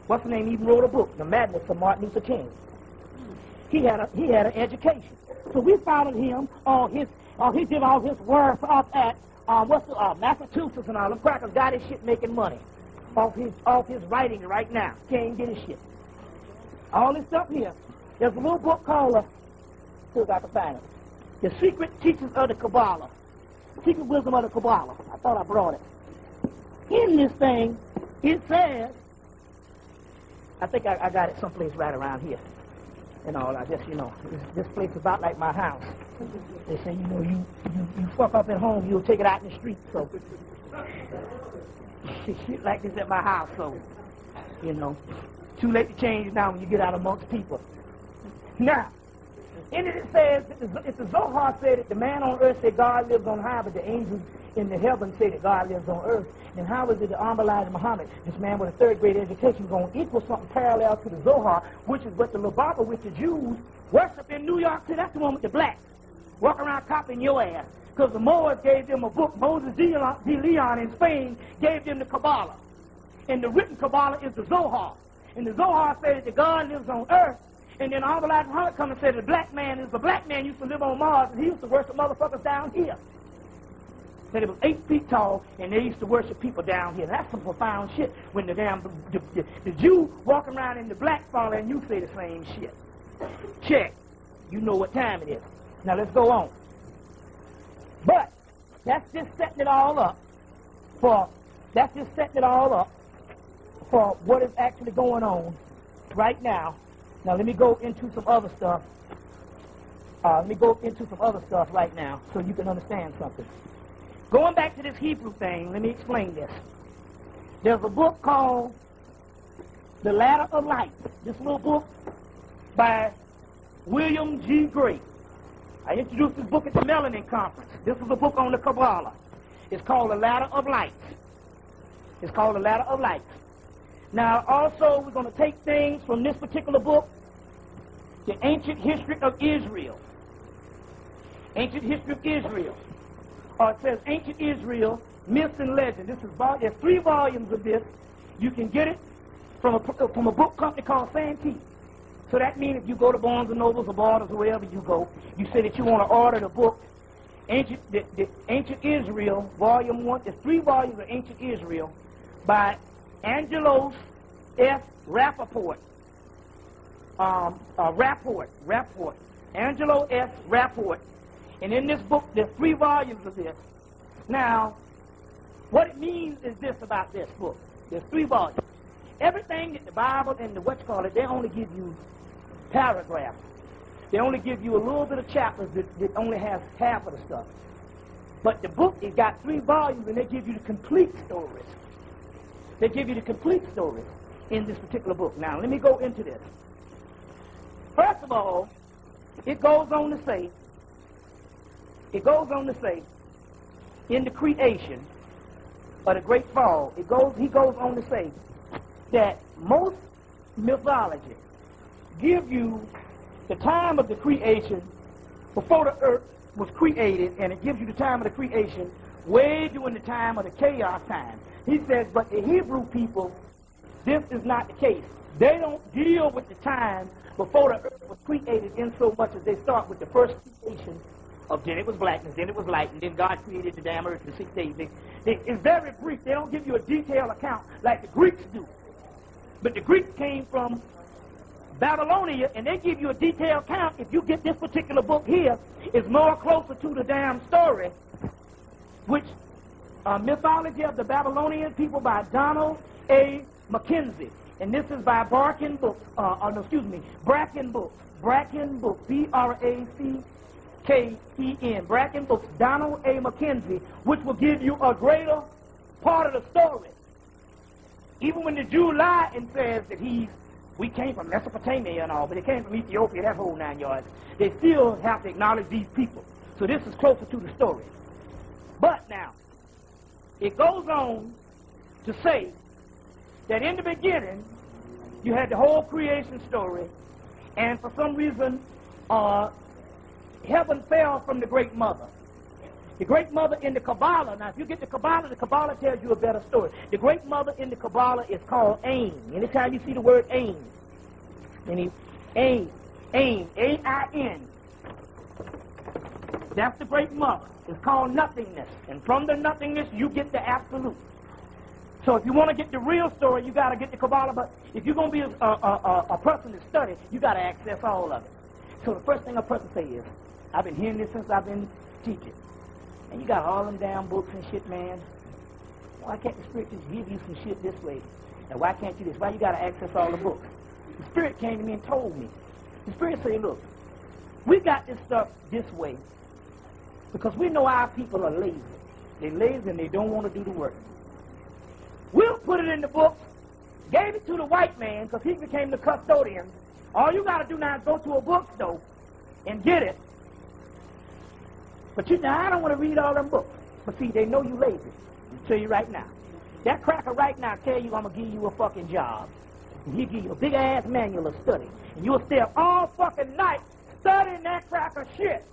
What's the name? He even wrote a book, The Madness of Martin Luther King. He had an education. So we followed him. He did all his work up at Massachusetts and all them crackers got his shit making money off his writing right now. Can't get his shit. All this stuff here. There's a little book called see if I can find it. The Secret Teachings of the Kabbalah. Secret Wisdom of the Kabbalah. I thought I brought it. In this thing, it says, I think I got it someplace right around here. And all, I guess, this place is about like my house. They say, you fuck up at home, you'll take it out in the street. So, shit like this at my house. So, too late to change now when you get out amongst people. Now, in it says, if the Zohar said that the man on earth said God lives on high, but the angels in the heavens say that God lives on earth, then how is it that Elijah Muhammad, this man with a third-grade education, going to equal something parallel to the Zohar, which is what the Lubaba, which the Jews worship in New York City? That's the one with the blacks. Walk around copying your ass. Because the Moors gave them a book. Moses de Leon in Spain gave them the Kabbalah. And the written Kabbalah is the Zohar. And the Zohar says that God lives on earth. And then Elijah Muhammad come and said the black man used to live on Mars, and he used to worship motherfuckers down here. Said it was 8 feet tall, and they used to worship people down here. That's some profound shit. When the Jew walking around in the black follower, and you say the same shit. Check. You know what time it is. Now let's go on. But that's just setting it all up for what is actually going on right now. Now let me go into some other stuff. Right now so you can understand something. Going back to this Hebrew thing, let me explain this. There's a book called The Ladder of Light. This little book by William G. Gray. I introduced this book at the Melanin Conference. This is a book on the Kabbalah. It's called The Ladder of Light. Now, also, we're going to take things from this particular book, The Ancient History of Israel. It says Ancient Israel, Myths and Legends. There's 3 volumes of this. You can get it from a book company called Santee. So that means if you go to Barnes & Nobles or Borders or wherever you go, you say that you want to order the book, the Ancient Israel, Volume 1. There's 3 volumes of Ancient Israel by Angelos S. Rappaport. Angelo S. Rapport. And in this book, there's 3 volumes of this. Now, what it means is this about this book. There's 3 volumes. Everything that the Bible and they only give you paragraphs. They only give you a little bit of chapters that only has half of the stuff. But the book, it got 3 volumes, and they give you the complete stories. In this particular book. Now, let me go into this. First of all, it goes on to say, in the creation of the great fall, he goes on to say that most mythology give you the time of the creation before the earth was created, and it gives you the time of the creation way during the time of the chaos time. He says, but the Hebrew people, this is not the case. They don't deal with the time before the earth was created in so much as they start with the first creation of then it was blackness, then it was light, and then God created the damn earth in 6 days. It's very brief. They don't give you a detailed account like the Greeks do. But the Greeks came from Babylonia, and they give you a detailed account. If you get this particular book here, it's more closer to the damn story, which Mythology of the Babylonian People by Donald A. Mackenzie. And this is by Bracken Books. Bracken Books. B-R-A-C-K-E-N. Bracken Books. Donald A. Mackenzie, which will give you a greater part of the story. Even when the Jew lie and says that we came from Mesopotamia and all, but they came from Ethiopia, that whole 9 yards, they still have to acknowledge these people. So this is closer to the story. But now, it goes on to say that in the beginning, you had the whole creation story, and for some reason, heaven fell from the Great Mother. The great mother in the Kabbalah, now if you get the Kabbalah tells you a better story. The great mother in the Kabbalah is called Ain. Anytime you see the word Ain, Ain, A-I-N, that's the great mother. It's called nothingness. And from the nothingness, you get the absolute. So if you want to get the real story, you got to get the Kabbalah. But if you're going to be a person to study, you got to access all of it. So the first thing a person say is, I've been hearing this since I've been teaching. And you got all them damn books and shit, man. Why can't the Spirit just give you some shit this way? And why can't you this? Why you got to access all the books? The Spirit came to me and told me. The Spirit said, look, we got this stuff this way because we know our people are lazy. They're lazy and they don't want to do the work. We'll put it in the books, gave it to the white man because he became the custodian. All you got to do now is go to a bookstore and get it. But I don't want to read all them books. But see, they know you lazy. I'll tell you right now. That cracker right now tell you I'm going to give you a fucking job. And he'll give you a big-ass manual of study. And you'll stay up all fucking night studying that cracker shit.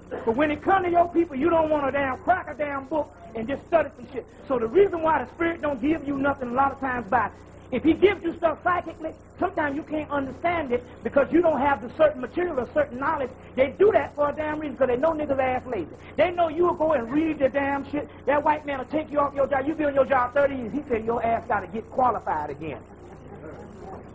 But when it comes to your people, you don't want to crack a damn book and just study some shit. So the reason why the Spirit don't give you nothing a lot of times if he gives you stuff psychically, sometimes you can't understand it because you don't have the certain material or certain knowledge. They do that for a damn reason because they know niggas ass lazy. They know you will go and read the damn shit. That white man will take you off your job. You be on your job 30 years. He said your ass got to get qualified again.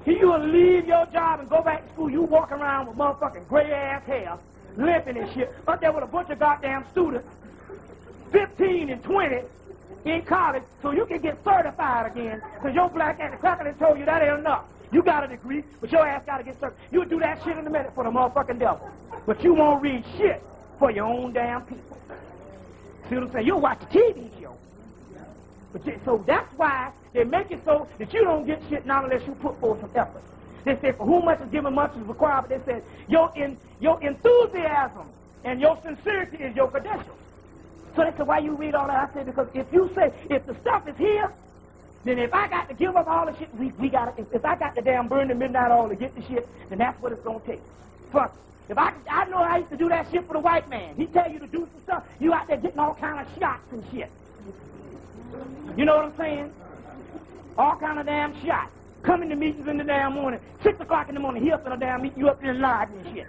You will leave your job and go back to school. You walk around with motherfucking gray ass hair, limping and shit. Up there with a bunch of goddamn students, 15 and 20, in college, so you can get certified again, because your black ass, the cracker done told you that ain't enough. You got a degree, but your ass got to get certified. You'll do that shit in a minute for the motherfucking devil. But you won't read shit for your own damn people. See what I'm saying? You'll watch a TV show. So that's why they make it so that you don't get shit not unless you put forth some effort. They say, for whom much is given, much is required, but they said, your enthusiasm and your sincerity is your credentials. So they said, why you read all that? I said, because if the stuff is here, then if I got to give up all the shit, if I got to damn burn the midnight oil to get the shit, then that's what it's going to take. Fuck. If I know I used to do that shit for the white man. He tell you to do some stuff, you out there getting all kind of shots and shit. You know what I'm saying? All kind of damn shots. Coming to meetings in the damn morning, 6 o'clock in the morning, he up in a damn meeting, you up in the lodge and shit.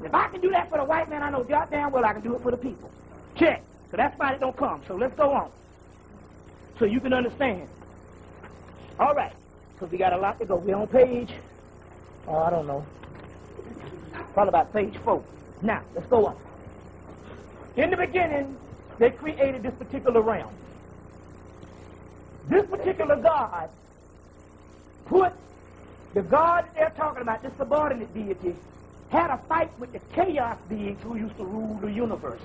If I can do that for the white man, I know goddamn well I can do it for the people. Check. So that's why it don't come. So let's go on. So you can understand. All right. Because we got a lot to go. We're on page, I don't know, probably about page 4. Now, let's go on. In the beginning, they created this particular realm. This particular God put the God that they're talking about, this subordinate deity, had a fight with the chaos beings who used to rule the universe.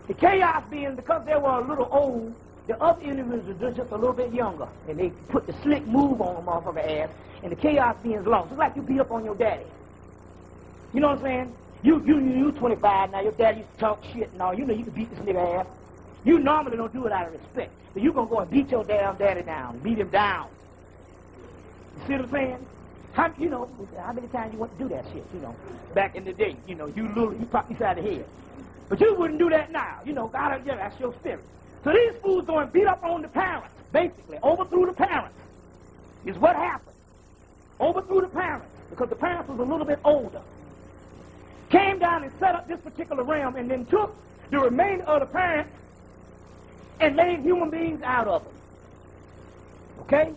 The chaos beings, because they were a little old, the other individuals were just a little bit younger. And they put the slick move on them motherfucker ass, and the chaos beings lost. It's like you beat up on your daddy. You know what I'm saying? You 25 now, your daddy used to talk shit and all. You know you can beat this nigga ass. You normally don't do it out of respect. But you gonna go and beat your damn daddy down, beat him down. You see what I'm saying? How many times you want to do that shit, back in the day, you pop inside the head. But you wouldn't do that now. That's your spirit. So these fools go and beat up on the parents, basically. Overthrew the parents is what happened. Overthrew the parents, because the parents was a little bit older. Came down and set up this particular realm, and then took the remainder of the parents and made human beings out of them. Okay?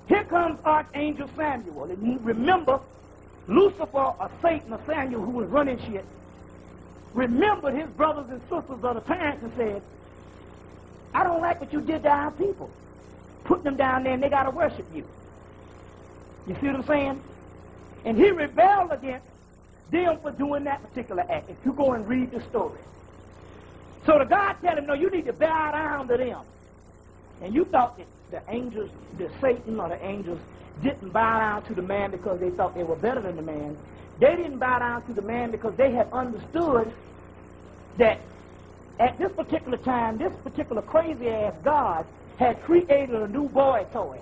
Here comes Archangel Samuel. And remember, Lucifer or Satan or Samuel, who was running shit, remembered his brothers and sisters of the parents and said, I don't like what you did to our people. Put them down there and they got to worship you. You see what I'm saying? And he rebelled against them for doing that particular act. If you go and read the story. So the God tell him, no, you need to bow down to them. And you thought that the angels, the Satan or the angels, didn't bow down to the man because they thought they were better than the man. They didn't bow down to the man because they had understood that at this particular time, this particular crazy-ass God had created a new boy toy.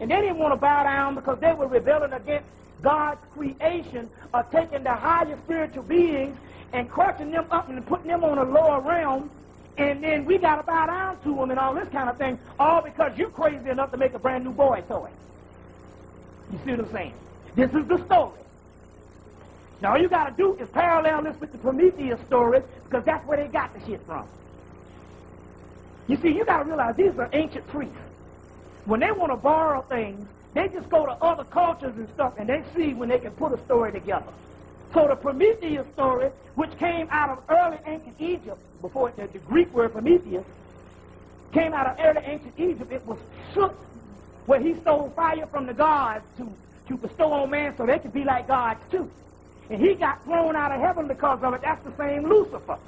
And they didn't want to bow down because they were rebelling against God's creation of taking the higher spiritual beings and crushing them up and putting them on a lower realm, and then we got to bow down to them and all this kind of thing, all because you're crazy enough to make a brand new boy toy. You see what I'm saying? This is the story. Now all you got to do is parallel this with the Prometheus story, because that's where they got the shit from. You see, you got to realize these are ancient priests. When they want to borrow things, they just go to other cultures and stuff, and they see when they can put a story together. So the Prometheus story, which came out of early ancient Egypt, before the Greek word Prometheus, came out of early ancient Egypt, it was Shook, where he stole fire from the gods to bestow on man so they could be like gods too. And he got thrown out of heaven because of it. That's the same Lucifer,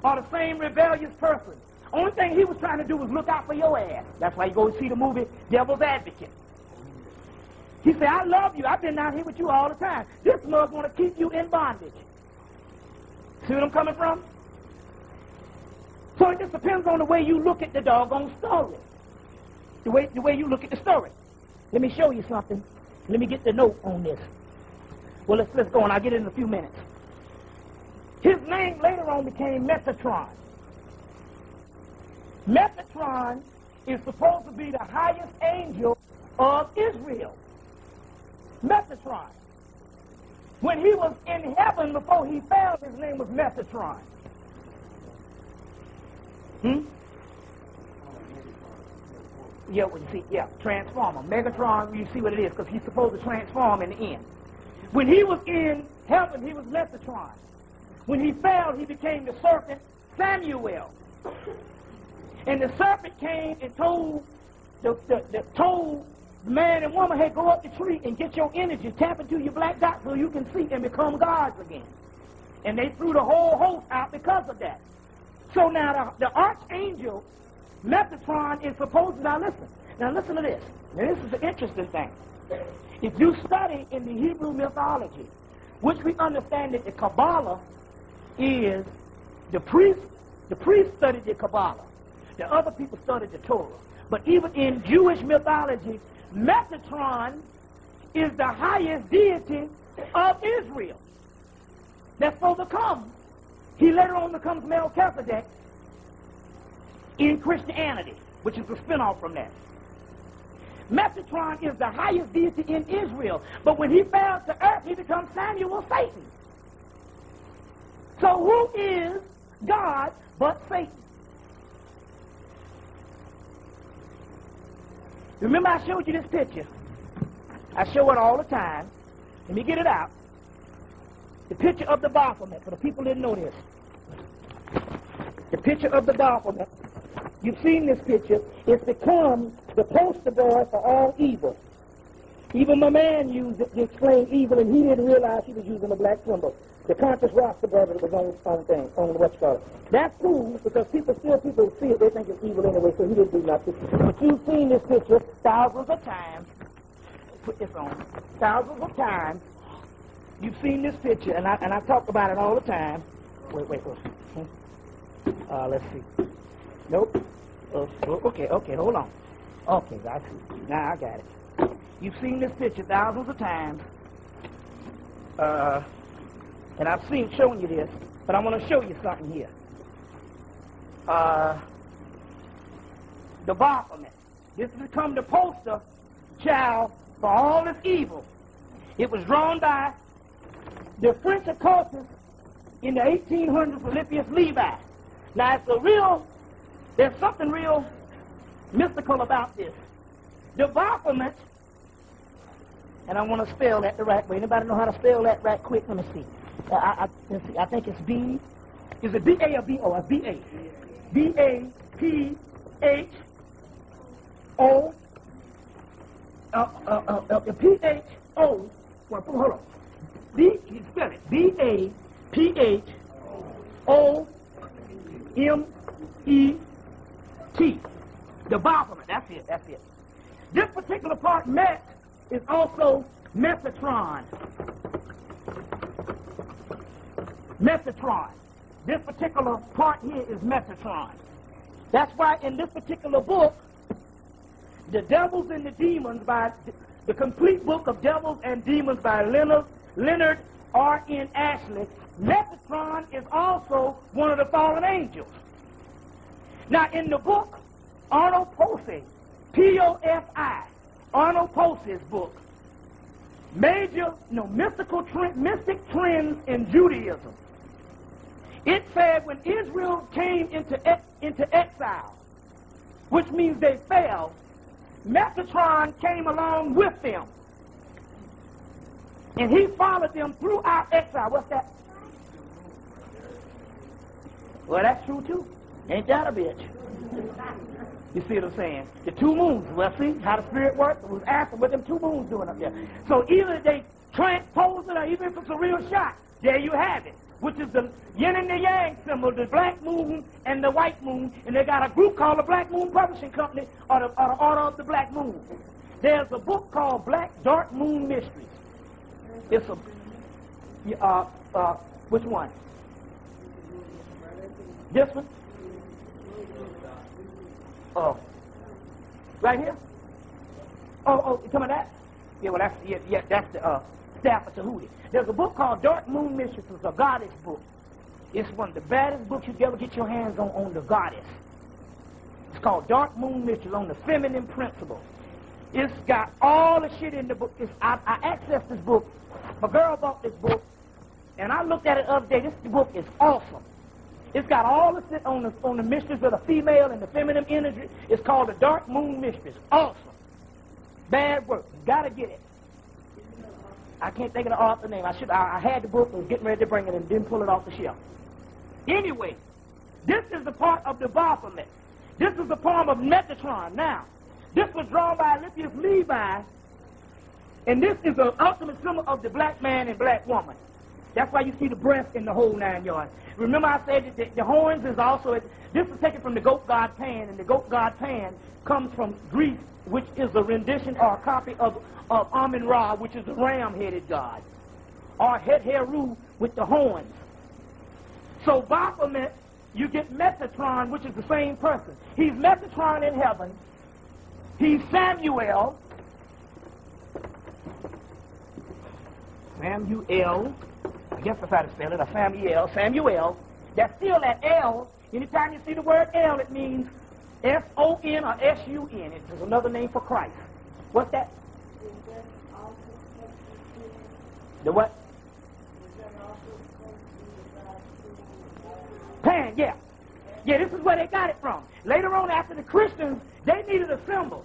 or the same rebellious person. Only thing he was trying to do was look out for your ass. That's why you go see the movie Devil's Advocate. He said, I love you. I've been down here with you all the time. This mug's going to keep you in bondage. See what I'm coming from? So it just depends on the way you look at the doggone story. The way you look at the story. Let me show you something. Let me get the note on this. Well, let's go on. I'll get it in a few minutes. His name later on became Metatron. Metatron is supposed to be the highest angel of Israel. Metatron. When he was in heaven before he fell, his name was Metatron. Yeah, well, you see, yeah, transformer. Megatron, you see what it is, because he's supposed to transform in the end. When he was in heaven, he was Metatron. When he fell, he became the serpent Samuel. And the serpent came and told the man and woman, hey, go up the tree and get your energy, tap into your black dot so you can see and become gods again. And they threw the whole host out because of that. So now the archangel, Metatron, is supposed to, now listen to this. Now this is the interesting thing. If you study in the Hebrew mythology, which we understand that the Kabbalah is, the priest studied the Kabbalah. The other people studied the Torah. But even in Jewish mythology, Metatron is the highest deity of Israel. That's supposed to come. He later on becomes Melchizedek in Christianity, which is a spin-off from that. Metatron is the highest deity in Israel. But when he fell to earth, he becomes Samuel, Satan. So who is God but Satan? Remember I showed you this picture. I show it all the time. Let me get it out. The picture of the Baphomet, for the people that didn't know this. The picture of the Baphomet. You've seen this picture. It's become the poster boy for all evil. Even my man used it to explain evil, and he didn't realize he was using a black symbol. The conscious roster brother was on what's called. That's cool, because people see it, they think it's evil anyway, so he didn't do nothing. But you've seen this picture thousands of times. Put this on. Thousands of times. You've seen this picture, and I talk about it all the time. Wait. Let's see. Nope. Okay, hold on. Okay, I see. Now I got it. You've seen this picture thousands of times. And I've shown you this, but I want to show you something here. The Baphomet. This has become the poster child for all this evil. It was drawn by the French occultist in the 1800s, Philippius Levi. Now, there's something real mystical about this. The Baphomet, and I want to spell that the right way. Anybody know how to spell that right quick? Let me see. Let's see. I think it's B. Is it B-A or B-O? It's B-A. B-A-P-H-O. P-H-O. Well, hold on. You spell it. B-A-P-H-O-M-E-T. The Baphomet. That's it. This particular part, Met, is also Metatron. Metatron. This particular part here is Metatron. That's why in this particular book, The Devils and the Demons, by the complete book of Devils and Demons by Leonard R.N. Ashley, Metatron is also one of the fallen angels. Now, in the book, Arnold Posey, P-O-S-I, Arnold Posey's book, mystic trends in Judaism. It said when Israel came into exile, which means they fell, Metatron came along with them. And he followed them throughout exile. What's that? Well, that's true too. Ain't that a bitch? You see what I'm saying? The two moons. Well, see how the spirit works? It was asking what them two moons doing up there. So either they transpose it or even if it's a real shot, there you have it, which is the yin and the yang symbol, the black moon and the white moon. And they got a group called the Black Moon Publishing Company, or the Order of the Black Moon. There's a book called Black Dark Moon Mysteries. It's a, which one? This one? Oh, right here? Oh, you talking about that? Yeah, well, that's the Staff of Tahuti. There's a book called Dark Moon Mysteries. It's a goddess book. It's one of the baddest books you can ever get your hands on the goddess. It's called Dark Moon Mysteries, on the feminine principle. It's got all the shit in the book. I accessed this book. My girl bought this book, and I looked at it the other day. This book is awesome. It's got all the shit on the mysteries of the female and the feminine energy. It's called the Dark Moon Mysteries. Awesome. Bad work. You gotta get it. I can't think of the author name. I had the book and was getting ready to bring it and didn't pull it off the shelf. Anyway, this is the part of the Baphomet. This is the poem of Metatron. Now, this was drawn by Alypius Levi, and this is the ultimate symbol of the black man and black woman. That's why you see the breast in the whole 9 yards. Remember I said that the horns is also, this is taken from the goat god Pan, and the goat god Pan comes from Greece, which is a rendition or a copy of Amun-Ra, which is the ram-headed god, or Het-Heru with the horns. So Baphomet, you get Metatron, which is the same person. He's Metatron in heaven. He's Samuel. Samuel. I guess that's how to spell it, or Samuel. That's still that L. Anytime you see the word L, it means S-O-N or S-U-N. It's just another name for Christ. What's that? The what? Pan, yeah. Yeah, this is where they got it from. Later on, after the Christians, they needed a symbol.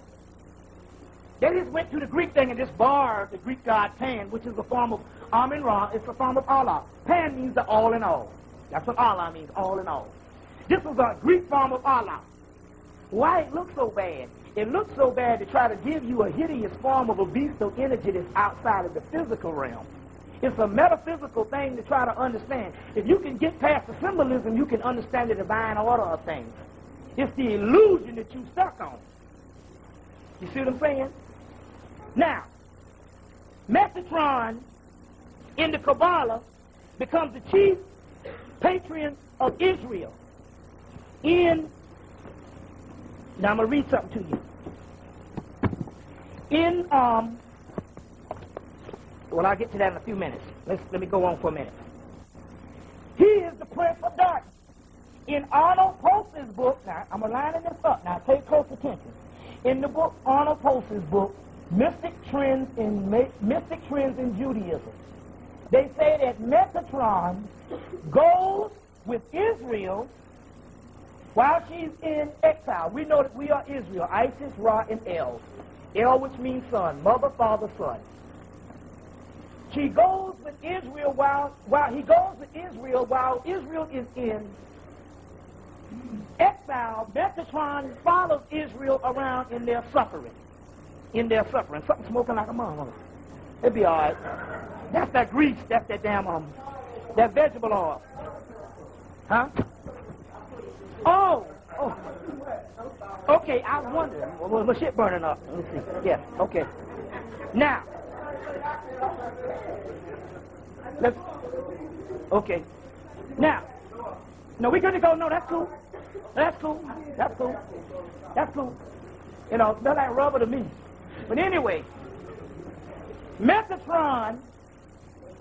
They just went to the Greek thing and just borrowed the Greek god Pan, which is a form of Amun-Ra. It's a form of Allah. Pan means the all in all. That's what Allah means, all in all. This was a Greek form of Allah. Why it looks so bad? It looks so bad to try to give you a hideous form of a bestial energy that's outside of the physical realm. It's a metaphysical thing to try to understand. If you can get past the symbolism, you can understand the divine order of things. It's the illusion that you stuck on. You see what I'm saying? Now, Metatron in the Kabbalah becomes the chief patron of Israel. Now I'm going to read something to you. Well, I'll get to that in a few minutes. Let me go on for a minute. He is the Prince of Darkness. In Arnold Posey's book, now I'm lining this up, now pay close attention. In the book, Arnold Posey's book, Mystic Trends in Judaism, they say that Metatron goes with Israel while she's in exile. We know that we are Israel, Isis, Ra, and El. El, which means son, mother, father, son. She goes with Israel while Israel is in exile. Metatron follows Israel around in their suffering. Something smoking like a mom. It'd be all right. That's that grease. That's that damn that vegetable oil. Huh? Oh. Okay, I was wondering. Well, my shit burning up. Let me see. Yeah. Okay. Now. Okay. Now. No, we're going to go. No, that's cool. That's cool. You know, smell like rubber to me. But anyway, Metatron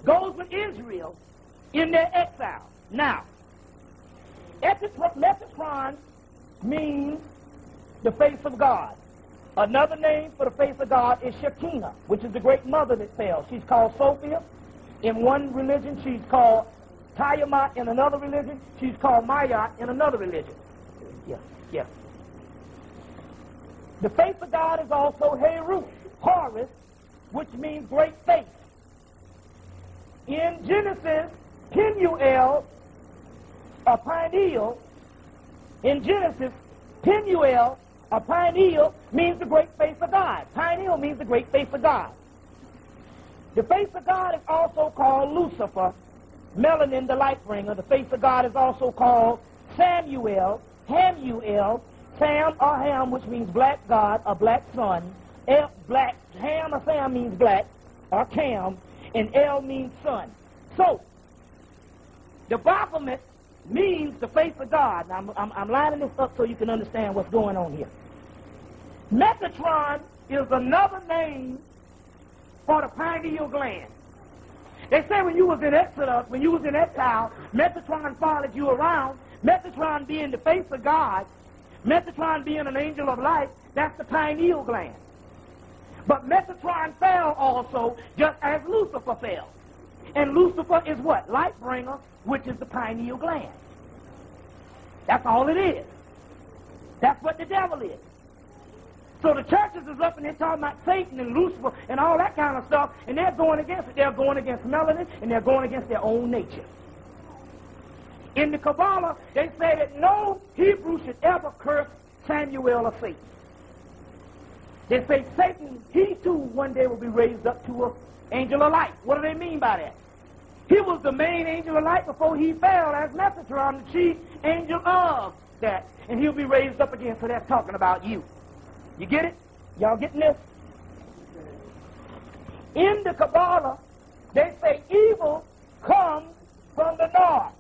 goes with Israel in their exile. Now, Metatron means the face of God. Another name for the face of God is Shekinah, which is the great mother that fell. She's called Sophia. In one religion, she's called Tiamat. In another religion, she's called Mayat. In another religion. Yes. The face of God is also Heru, Horus, which means great face. In Genesis, Penuel, or pineal, in Genesis, Penuel, or pineal, means the great face of God. Pineal means the great face of God. The face of God is also called Lucifer, melanin, the light bringer. The face of God is also called Samuel, Hamuel, Sam or Ham, which means black God or black son. Black, Ham or Sam means black, or Cam, and El means son. So, the Baphomet means the face of God. Now, I'm lining this up so you can understand what's going on here. Metatron is another name for the pineal gland. They say when you was in Exodus, when you was in exile, Metatron followed you around. Metatron being the face of God, Metatron being an angel of light, that's the pineal gland. But Metatron fell also just as Lucifer fell. And Lucifer is what? Light bringer, which is the pineal gland. That's all it is. That's what the devil is. So the churches is up and they're talking about Satan and Lucifer and all that kind of stuff, and they're going against it. They're going against melanin, and they're going against their own nature. In the Kabbalah, they say that no Hebrew should ever curse Samuel or Satan. They say Satan, he too one day will be raised up to an angel of light. What do they mean by that? He was the main angel of light before he fell as Metatron, the chief angel of that. And he'll be raised up again, so that's talking about you. You get it? Y'all getting this? In the Kabbalah, they say evil comes from the north.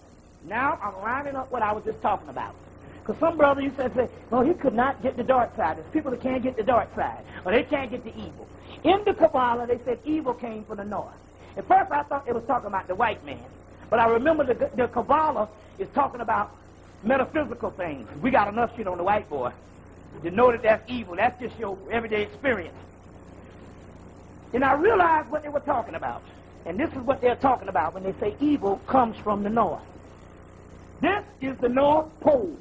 Now, I'm lining up what I was just talking about. Because some brother used to say, no, he could not get the dark side. There's people that can't get the dark side, or they can't get the evil. In the Kabbalah, they said evil came from the north. At first, I thought it was talking about the white man. But I remember the Kabbalah is talking about metaphysical things. We got enough shit on the white boy to know that that's evil. That's just your everyday experience. And I realized what they were talking about. And this is what they're talking about when they say evil comes from the north. This is the north pole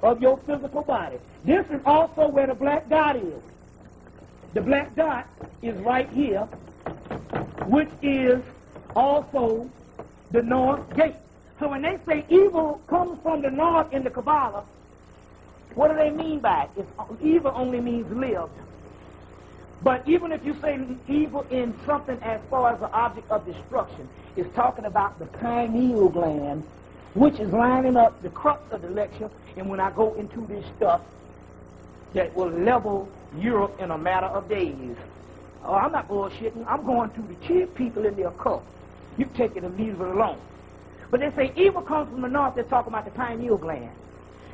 of your physical body. This is also where the black dot is. The black dot is right here, which is also the north gate. So when they say evil comes from the north in the Kabbalah, what do they mean by it? Evil only means lived. But even if you say evil in something as far as an object of destruction, it's talking about the pineal gland, which is lining up the crux of the lecture. And when I go into this stuff that will level Europe in a matter of days. Oh, I'm not bullshitting. I'm going to the chief people in the occult. You take it and leave it alone. But they say evil comes from the north. They're talking about the pineal gland.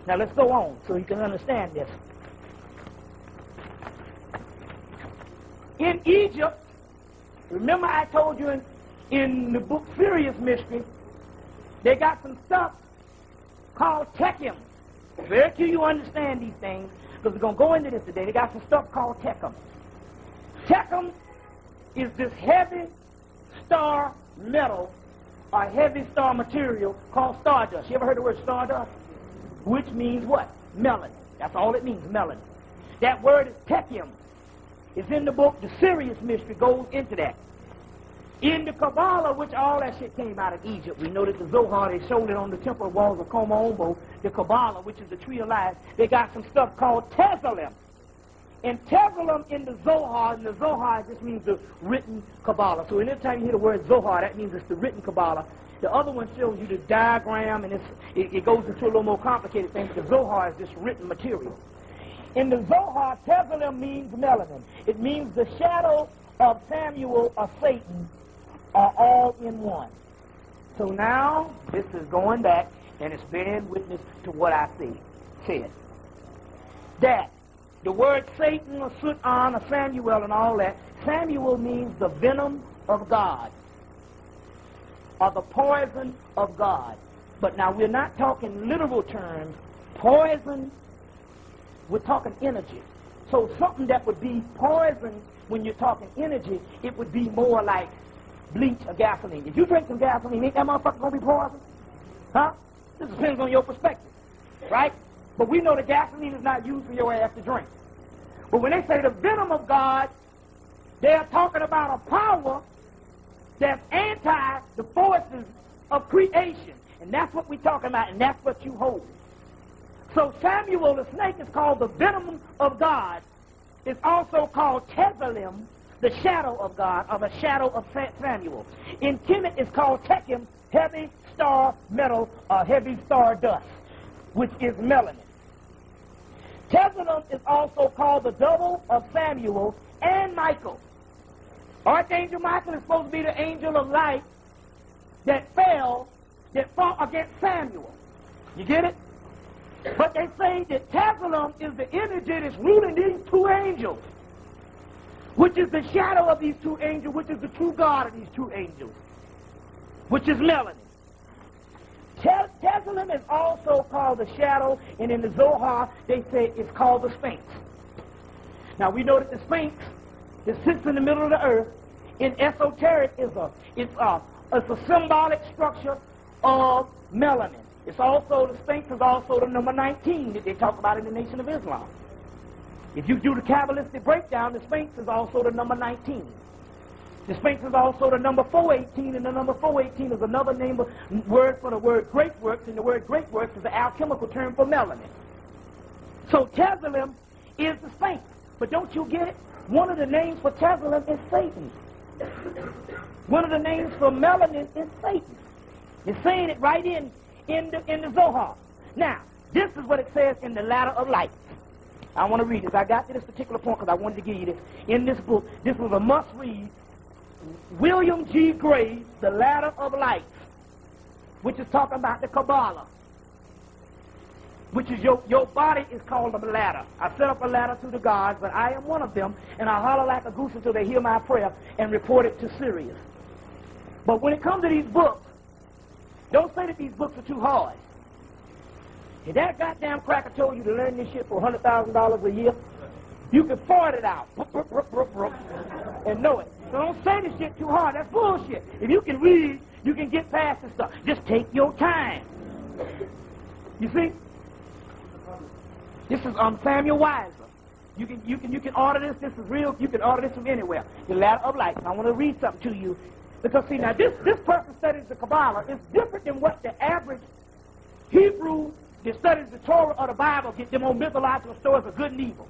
Now let's go on so you can understand this. In Egypt, remember I told you in the book Sirius Mystery, they got some stuff called Techim. Very few you understand these things, because we're going to go into this today. They got some stuff called Techim. Techim is this heavy star metal or heavy star material called stardust. You ever heard the word stardust? Which means what? Melanin. That's all it means, melanin. That word is Techim. It's in the book, the Sirius Mystery goes into that. In the Kabbalah, which all that shit came out of Egypt, we know that the Zohar, they showed it on the temple walls of Komo, the Kabbalah, which is the tree of life, they got some stuff called Tezalim. And Tezalim in the Zohar, and the Zohar just means the written Kabbalah. So anytime you hear the word Zohar, that means it's the written Kabbalah. The other one shows you the diagram, and it goes into a little more complicated thing, because Zohar is just written material. In the Zohar, Tezalim means melanin. It means the shadow of Samuel or Satan are all in one. So now, this is going back, and it's bearing witness to what I said. That the word Satan or Sutan or Samuel and all that, Samuel means the venom of God. are the poison of God. But now we're not talking literal terms. Poison, we're talking energy. So something that would be poison when you're talking energy, it would be more like bleach or gasoline. If you drink some gasoline, ain't that motherfucker going to be poison? Huh? This depends on your perspective, right? But we know the gasoline is not used for your ass to drink. But when they say the venom of God, they're talking about a power that's anti the forces of creation. And that's what we're talking about, and that's what you hold. So Samuel the snake is called the venom of God. It's also called Tezalem, the shadow of God, or the shadow of Samuel. In Kemet, it's called Tekim, heavy star metal, or heavy star dust, which is melanin. Tezalem is also called the double of Samuel and Michael. Archangel Michael is supposed to be the angel of light that fought against Samuel. You get it? But they say that Tezalem is the energy that's ruling these two angels, which is the shadow of these two angels, which is the true God of these two angels, which is melanin. Tezalem is also called the shadow, and in the Zohar, they say it's called the Sphinx. Now, we know that the Sphinx that sits in the middle of the earth, in esotericism, it's a symbolic structure of melanin. It's also, the Sphinx is also the number 19 that they talk about in the Nation of Islam. If you do the Kabbalistic breakdown, the Sphinx is also the number 19. The Sphinx is also the number 418, and the number 418 is another word for the word great works, and the word great works is the alchemical term for melanin. So Tezalem is the Sphinx. But don't you get it? One of the names for Tezalem is Satan. One of the names for melanin is Satan. It's saying it right in the Zohar. Now, this is what it says in the Ladder of Light. I want to read this. I got to this particular point because I wanted to give you this. In this book, this was a must-read. William G. Gray's The Ladder of Light, which is talking about the Kabbalah, which is your body is called a ladder. I set up a ladder to the gods, but I am one of them, and I holler like a goose until they hear my prayer and report it to Sirius. But when it comes to these books, don't say that these books are too hard. If that goddamn cracker told you to learn this shit for $100,000 a year, you can fart it out and know it. So don't say this shit too hard. That's bullshit. If you can read, you can get past this stuff. Just take your time. You see? This is Samuel Weiser. You can order this. This is real. You can order this from anywhere. The Ladder of Light. I want to read something to you. Because, see, now, this person studies the Kabbalah is different than what the average Hebrew that studies the Torah or the Bible get them on mythological stories of good and evil.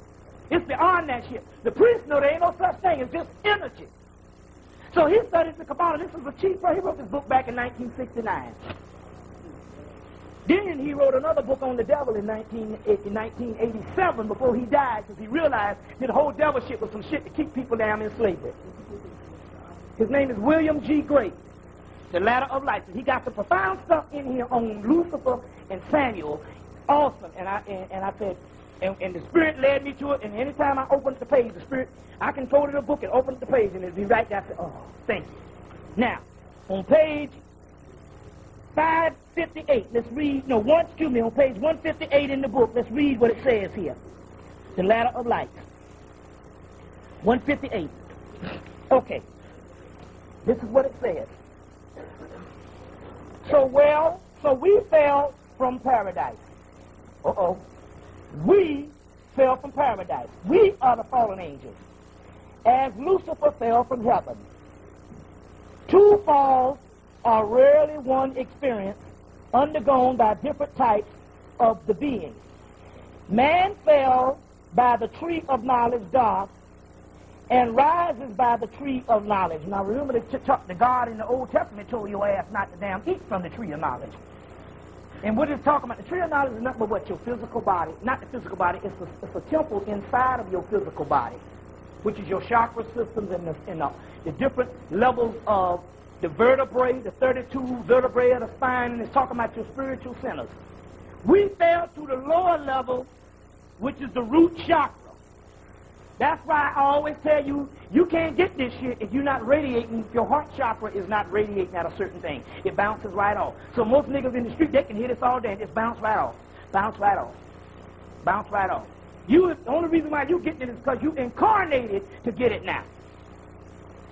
It's beyond that shit. The priests know there ain't no such thing. It's just energy. So he studies the Kabbalah. This was a chief. He wrote this book back in 1969. Then he wrote another book on the devil in 1987 before he died, because he realized that the whole devil shit was some shit to keep people down in slavery. His name is William G. Gray, The Ladder of Light. He got some profound stuff in here on Lucifer and Samuel. Awesome. And I said, and the Spirit led me to it, and anytime I opened the page, the Spirit, I can fold it a book and open the page, and it'd be right there. I said, oh, thank you. Now, on page 558, let's read, on page 158 in the book, let's read what it says here. The Ladder of Light. 158. Okay. This is what it says. So we fell from paradise. We fell from paradise. We are the fallen angels. As Lucifer fell from heaven. Two falls are rarely one experience undergone by different types of the beings. Man fell by the tree of knowledge dark and rises by the tree of knowledge. Now remember the God in the Old Testament told your ass not to damn eat from the tree of knowledge. And what it's talking about, the tree of knowledge is nothing but what your physical body, not the physical body, it's a temple inside of your physical body, which is your chakra systems and the different levels of the vertebrae, the 32 vertebrae of the spine, and it's talking about your spiritual centers. We fell to the lower level, which is the root chakra. That's why I always tell you, you can't get this shit if you're not radiating, if your heart chakra is not radiating at a certain thing. It bounces right off. So most niggas in the street, they can hear this all day and just bounce right off. Bounce right off. Bounce right off. The only reason why you getting it is because you incarnated to get it now.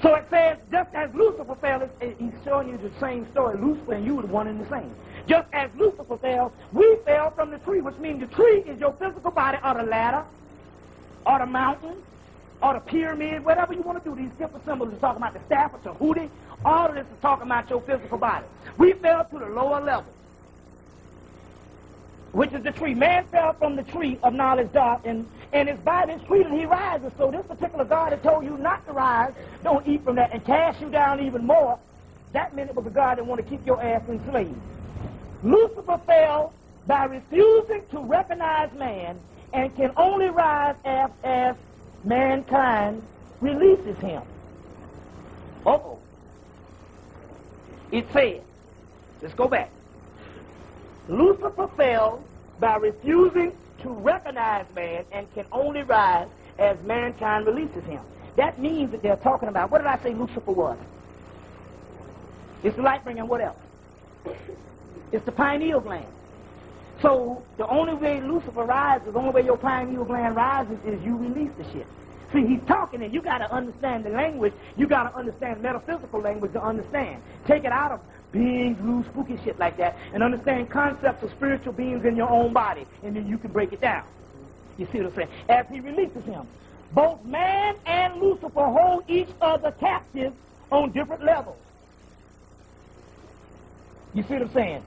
So it says, just as Lucifer fell, he's showing you the same story. Lucifer and you were the one and the same. Just as Lucifer fell, we fell from the tree, which means the tree is your physical body, or the ladder, or the mountain, or the pyramid, whatever you want to do. These simple symbols are talking about the staff or Tahuti. All of this is talking about your physical body. We fell to the lower level, which is the tree. Man fell from the tree of knowledge dark, and it's by this tree that he rises. So this particular God that told you not to rise, don't eat from that, and cast you down even more, that meant it was a God that wanted to keep your ass enslaved. Lucifer fell by refusing to recognize man, and can only rise as mankind releases him. Uh-oh. It said, let's go back. Lucifer fell by refusing to recognize man and can only rise as mankind releases him. That means that they're talking about, what did I say Lucifer was? It's the light bringer, and what else? It's the pineal gland. So the only way Lucifer rises, the only way your pineal gland rises is you release the shit. See, he's talking, and you got to understand the language. You got to understand metaphysical language to understand. Take it out of beings, loose, spooky shit like that, and understand concepts of spiritual beings in your own body, and then you can break it down. You see what I'm saying? As he releases him, both man and Lucifer hold each other captive on different levels. You see what I'm saying?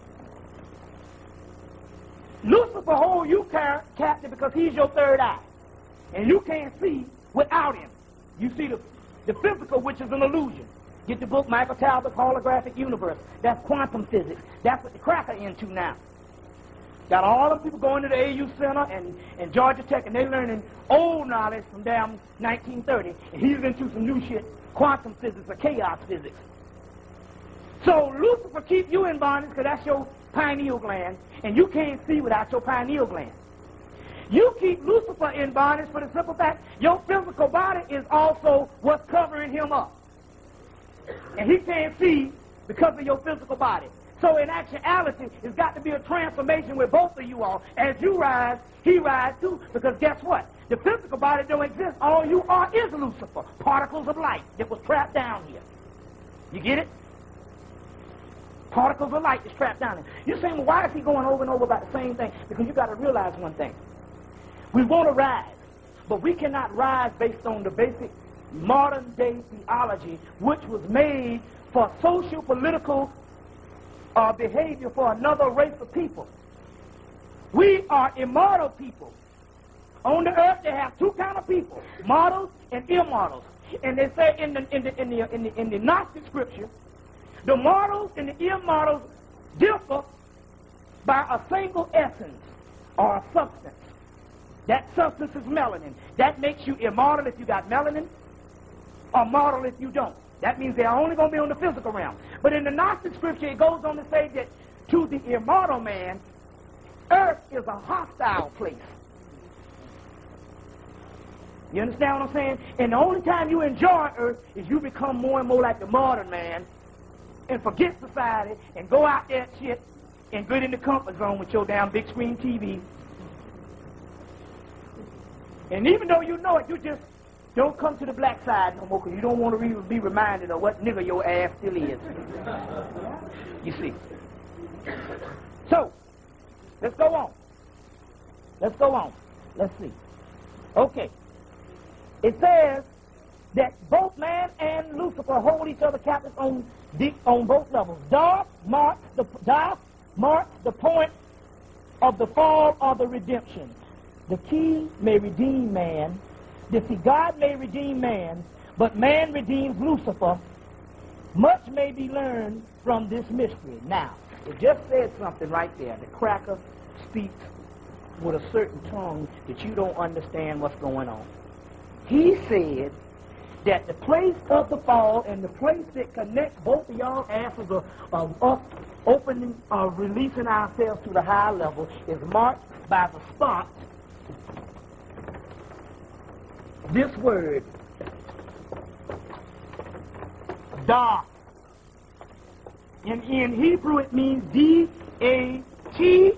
Lucifer holds you captive because he's your third eye, and you can't see without him. You see the physical, which is an illusion. Get the book Michael Talbot's Holographic Universe. That's quantum physics. That's what the cracker into now. Got all the people going to the AU Center and Georgia Tech, and they learning old knowledge from damn 1930, and he's into some new shit, quantum physics or chaos physics. So Lucifer keep you in bondage because that's your pineal gland, and you can't see without your pineal gland. You keep Lucifer in bondage for the simple fact your physical body is also what's covering him up. And he can't see because of your physical body. So in actuality, it's got to be a transformation with both of you all. As you rise, he rises too, because guess what? The physical body don't exist. All you are is Lucifer, particles of light that was trapped down here. You get it? Particles of light is trapped down there. You're saying, well, why is he going over and over about the same thing? Because you got to realize one thing. We want to rise, but we cannot rise based on the basic modern-day theology, which was made for social, political behavior for another race of people. We are immortal people. On the earth, they have two kinds of people: mortals and immortals. And they say in the Gnostic scripture, the mortals and the immortals differ by a single essence or a substance. That substance is melanin. That makes you immortal if you got melanin, or mortal if you don't. That means they're only going to be on the physical realm. But in the Gnostic scripture, it goes on to say that to the immortal man, earth is a hostile place. You understand what I'm saying? And the only time you enjoy earth is you become more and more like the modern man and forget society and go out there shit and get in the comfort zone with your damn big screen TV. And even though you know it, you just don't come to the black side no more because you don't want to be reminded of what nigga your ass still is. You see. So, let's go on. Let's go on. Let's see. Okay. It says that both man and Lucifer hold each other captive on both levels. Dark marks the point of the fall or the redemption. The key may redeem man. God may redeem man, but man redeems Lucifer. Much may be learned from this mystery. Now, it just said something right there. The cracker speaks with a certain tongue that you don't understand what's going on. He said that the place of the fall and the place that connects both of y'all asses of us opening or releasing ourselves to the higher level is marked by the spot this word, dark. In Hebrew it means D-A-T,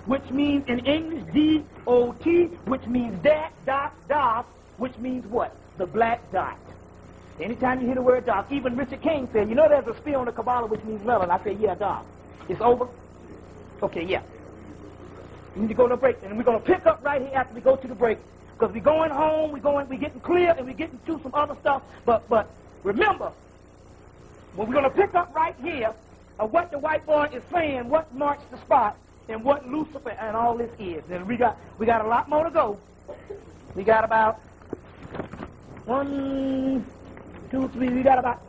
which means in English D-O-T, which means that, dark, which means what? The black dot. Anytime you hear the word dark, even Richard King said, you know there's a spell on the Kabbalah which means melon. I said, yeah, dark. It's over? Okay, yeah. We need to go to a break, and we're going to pick up right here after we go to the break, because we're going home, we're getting clear, and we're getting to some other stuff. But remember, when we're going to pick up right here of what the white boy is saying, what marks the spot, and what Lucifer and all this is. And we got a lot more to go. We got about 1, 2, 3. We got about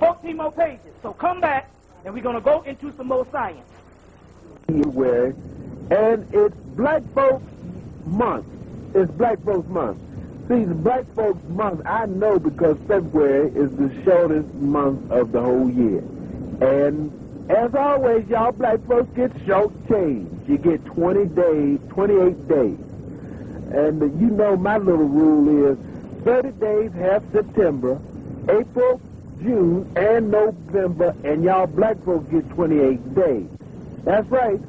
14 more pages. So come back, and we're going to go into some more science. February, and it's Black Folks Month. It's Black Folks Month. See, the Black Folks Month, I know because February is the shortest month of the whole year. And as always, y'all black folks get short change. You get 28 days. And you know my little rule is 30 days have September, April, June, and November, and y'all black folks get 28 days. That's right.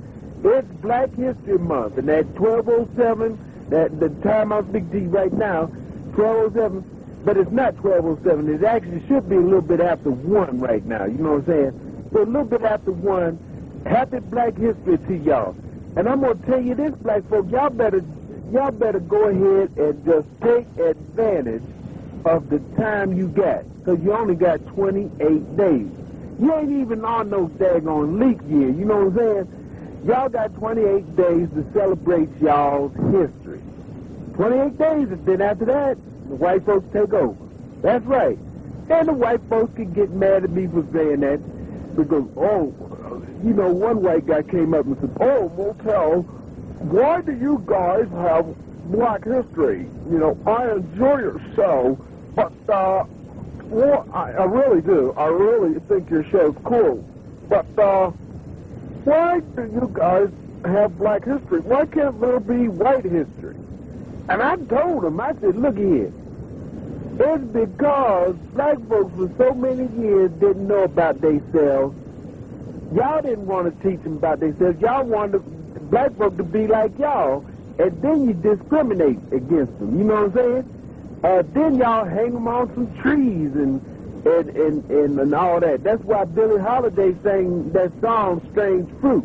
It's Black History Month, and at 12:07, the time I'm speaking to you right now, 12:07, but it's not 12:07. It actually should be a little bit after 1 right now. You know what I'm saying? So a little bit after 1. Happy Black History to y'all. And I'm gonna tell you this, black folks, y'all better go ahead and just take advantage of the time you got, because you only got 28 days. You ain't even on no daggone leap year. You know what I'm saying? Y'all got 28 days to celebrate y'all's history. 28 days, and then after that, the white folks take over. That's right. And the white folks can get mad at me for saying that because, you know, one white guy came up and said, Motel, why do you guys have Black history? You know, I enjoy your show, but, well, I really do. I really think your show's cool. But, why do you guys have Black history? Why can't there be white history? And I told him, I said, look here. It's because black folks for so many years didn't know about themselves. Y'all didn't want to teach them about themselves. Y'all wanted black folks to be like y'all, and then you discriminate against them. You know what I'm saying? Then y'all hang them on some trees and all that. That's why Billie Holiday sang that song, Strange Fruit.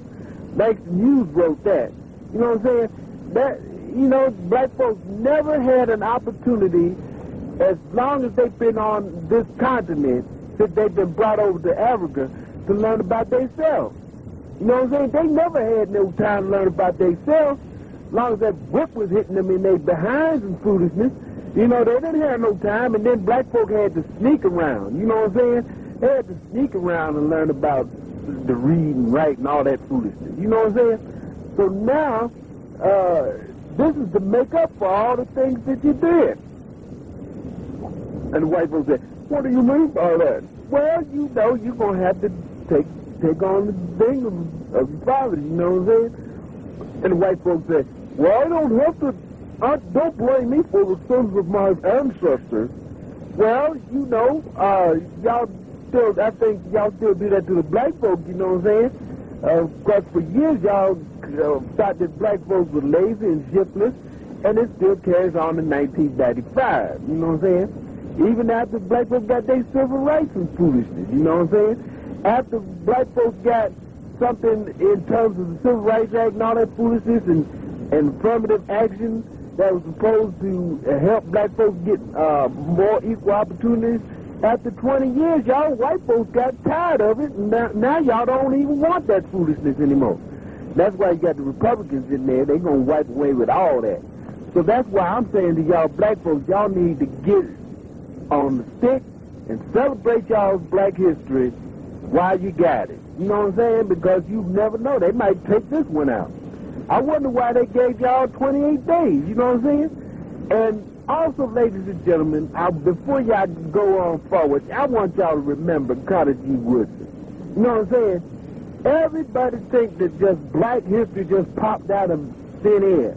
Langston Hughes wrote that. You know what I'm saying? That, you know, black folks never had an opportunity, as long as they've been on this continent, since they've been brought over to Africa, to learn about themselves. You know what I'm saying? They never had no time to learn about themselves. As long as that whip was hitting them in their behinds and foolishness, you know, they didn't have no time, and then black folk had to sneak around. You know what I'm saying? They had to sneak around and learn about the read and write and all that foolishness. You know what I'm saying? So now, this is to make up for all the things that you did. And the white folks said, what do you mean by that? Well, you know, you're going to have to take on the thing of your father, you know what I'm saying? And the white folks said, well, I don't have to, don't blame me for the sins of my ancestors. Well, you know, y'all still, I think y'all still do that to the black folks, you know what I'm saying? Because for years y'all thought that black folks were lazy and shiftless, and it still carries on in 1995, you know what I'm saying? Even after black folks got their civil rights and foolishness, you know what I'm saying? After black folks got something in terms of the Civil Rights Act and all that foolishness and affirmative action that was supposed to help black folks get more equal opportunities, after 20 years, y'all white folks got tired of it, and now y'all don't even want that foolishness anymore. That's why you got the Republicans in there. They're going to wipe away with all that. So that's why I'm saying to y'all black folks, y'all need to get on the stick and celebrate y'all's black history while you got it. You know what I'm saying? Because you never know. They might take this one out. I wonder why they gave y'all 28 days. You know what I'm saying? And also, ladies and gentlemen, before y'all go on forward, I want y'all to remember Carter G. Woodson. You know what I'm saying? Everybody thinks that just black history just popped out of thin air.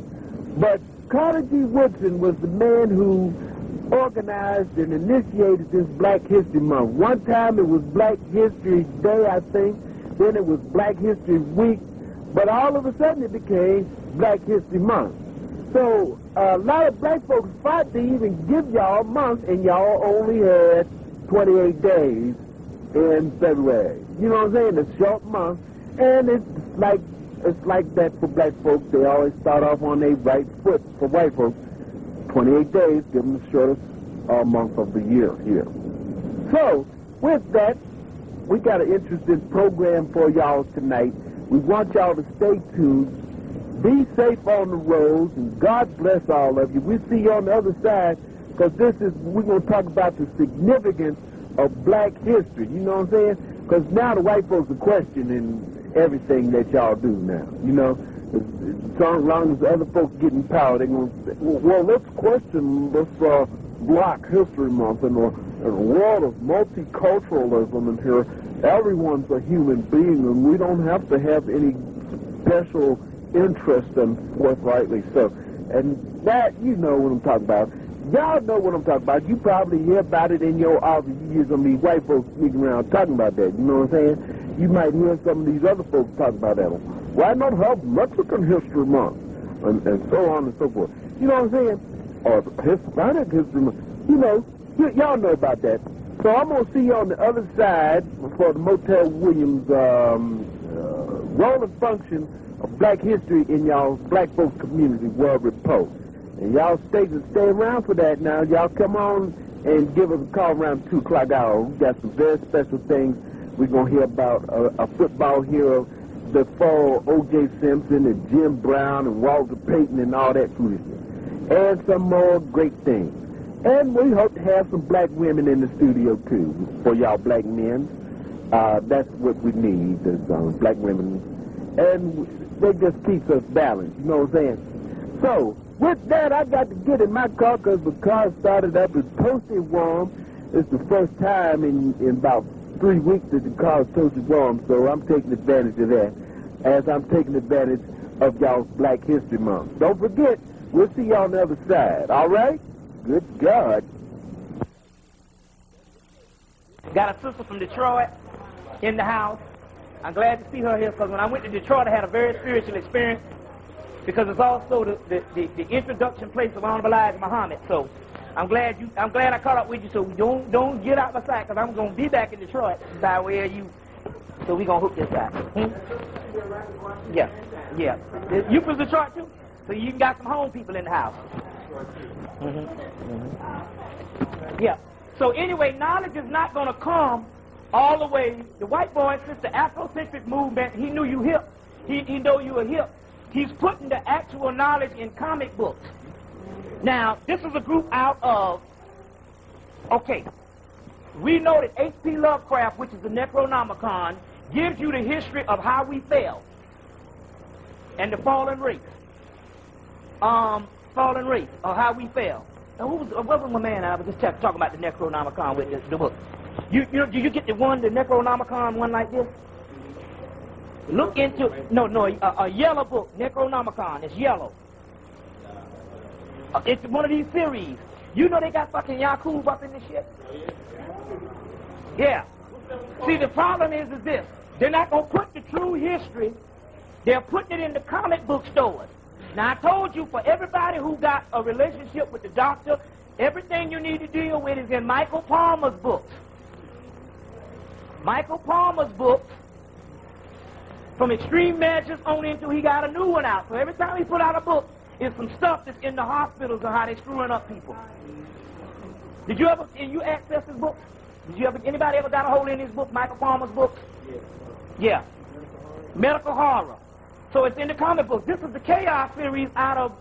But Carter G. Woodson was the man who organized and initiated this Black History Month. One time it was Black History Day, I think. Then it was Black History Week. But all of a sudden it became Black History Month. So a lot of black folks fought to even give y'all a month, and y'all only had 28 days in February. You know what I'm saying? A short month. And it's like that for black folks. They always start off on their right foot. For white folks, 28 days, give them the shortest month of the year here. So, with that, we got an interesting program for y'all tonight. We want y'all to stay tuned. Be safe on the roads, and God bless all of you. We'll see you on the other side, because we're going to talk about the significance of black history. You know what I'm saying? Because now the white folks are questioning everything that y'all do now. You know, as long as the other folks get in power, they're going to say, well, let's question this Black History Month in a world of multiculturalism in here. Everyone's a human being, and we don't have to have any special interest in forthrightly so. And that, you know what I'm talking about. Y'all know what I'm talking about. You probably hear about it in your office. You hear some of these white folks sneaking around talking about that. You know what I'm saying? You might hear some of these other folks talking about that. Why not have Mexican History Month? And so on and so forth. You know what I'm saying? Or Hispanic History Month. You know, y'all know about that. So I'm going to see you on the other side for the Motel Williams role and function of black history in y'all's black folks community world report. And y'all stay around for that now. Y'all come on and give us a call around 2 o'clock hour. We got some very special things. We're going to hear about a football hero before O.J. Simpson and Jim Brown and Walter Payton and all that foolishness. And some more great things. And we hope to have some black women in the studio, too, for y'all black men. That's what we need, is black women. And they just keep us balanced, you know what I'm saying? So, with that, I got to get in my car because the car started up. It's toasty warm. It's the first time in about 3 weeks that the car is toasty warm, so I'm taking advantage of that as I'm taking advantage of y'all's Black History Month. Don't forget, we'll see y'all on the other side, all right? Good God. Got a sister from Detroit in the house. I'm glad to see her here because when I went to Detroit, I had a very spiritual experience because it's also the introduction place of Honorable Elijah Muhammad. So I'm glad I caught up with you. So don't get out my sight because I'm gonna be back in Detroit by way of you. So we gonna hook this out. Yeah. You from Detroit too? So you got some home people in the house. Yeah. So anyway, knowledge is not going to come all the way. The white boy, since the Afrocentric movement, he knew you hip. He know you were hip. He's putting the actual knowledge in comic books. Now, this is a group out of, okay, we know that H.P. Lovecraft, which is the Necronomicon, gives you the history of how we fell and the fallen race. Fallen race, or how we fell. Now, what was my man? I was just talking about the Necronomicon with the book. Do you get the Necronomicon one like this? Look into, a yellow book, Necronomicon. It's yellow. It's one of these series. You know they got fucking Yakub up in this shit? Yeah. See, the problem is this. They're not going to put the true history. They're putting it in the comic book stores. Now, I told you, for everybody who got a relationship with the doctor, everything you need to deal with is in Michael Palmer's books. Michael Palmer's books, from Extreme Measures on into he got a new one out. So every time he put out a book, it's some stuff that's in the hospitals and how they screwing up people. Did you ever, and you access his books? Anybody ever got a hold in his book, Michael Palmer's books? Yeah. Medical horror. So it's in the comic book. This is the Chaos series out of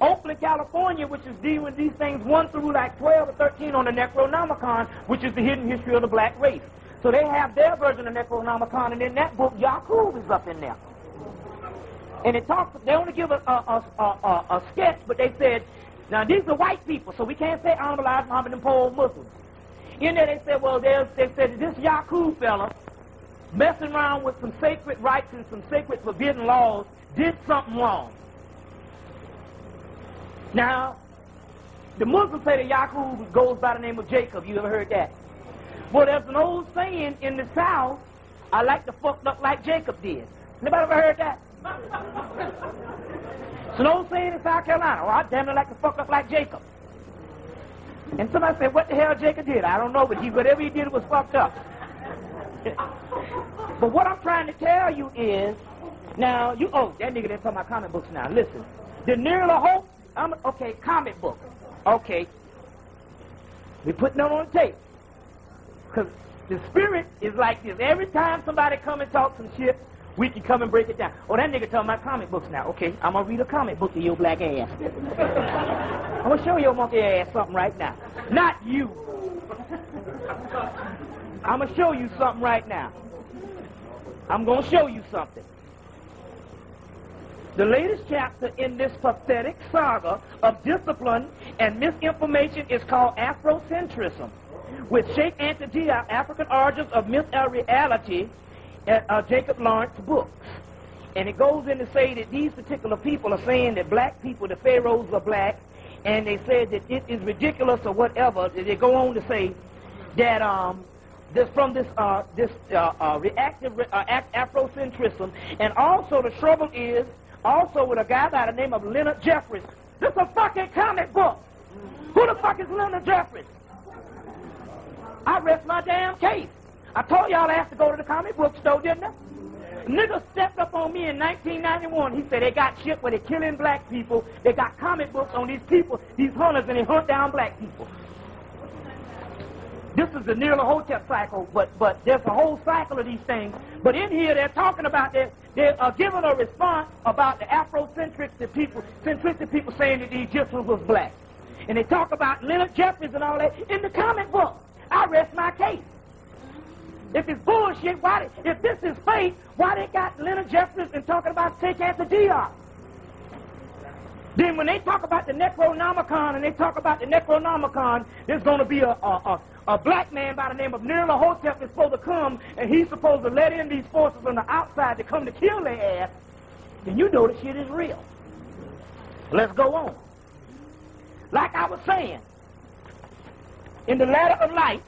Oakland, California, which is dealing with these things 1 through like 12 or 13 on the Necronomicon, which is the hidden history of the black race. So they have their version of Necronomicon, and in that book, Yakub is up in there. And it talks, they only give a sketch, but they said, now these are white people, so we can't say Honorable Elijah Muhammad and Pole Muslims. In there they said, well, they said this Yakub fella, messing around with some sacred rites and some sacred forbidden laws, did something wrong. Now, The Muslims say that Yaqub goes by the name of Jacob. You ever heard that? Well, there's an old saying in the South, I like to fuck up like Jacob did. Anybody ever heard that? It's an old saying in South Carolina. Oh, I damn near like to fuck up like Jacob. And somebody said, what the hell Jacob did? I don't know, but whatever he did was fucked up. But what I'm trying to tell you is, now, that nigga didn't talk about comic books now. Listen, the Nearer to Hope, okay, comic book. Okay. We putting it on the tape. Because the spirit is like this. Every time somebody come and talk some shit, we can come and break it down. Oh, that nigga talking about comic books now. Okay, I'm going to read a comic book to your black ass. I'm going to show your monkey ass something right now. Not you. I'm going to show you something right now. I'm going to show you something. The latest chapter in this pathetic saga of discipline and misinformation is called Afrocentrism, with Sheikh Anta African Origins of Myth and Reality, Jacob Lawrence books. And it goes in to say that these particular people are saying that black people, the pharaohs, are black, and they said that it is ridiculous or whatever. They go on to say that reactive Afrocentrism, and also the trouble is also with a guy by the name of Leonard Jeffries. This is a fucking comic book. Who the fuck is Leonard Jeffries? I rest my damn case. I told y'all I have to go to the comic book store, didn't I? Nigga stepped up on me in 1991. He said they got shit where they're killing black people. They got comic books on these people, these hunters, and they hunt down black people. This is the Nearer to Hotep cycle, but there's a whole cycle of these things. But in here, they're talking about they're giving a response about the Afrocentric people saying that the Egyptians was black. And they talk about Leonard Jeffries and all that in the comic book. I rest my case. If it's bullshit, if this is fake, why they got Leonard Jeffries and talking about Sheikh Anta? Then when they talk about the Necronomicon, there's going to be a black man by the name of Nearer to Hotep is supposed to come, and he's supposed to let in these forces on the outside to come to kill their ass, then you know the shit is real. Let's go on. Like I was saying, in the Ladder of Light,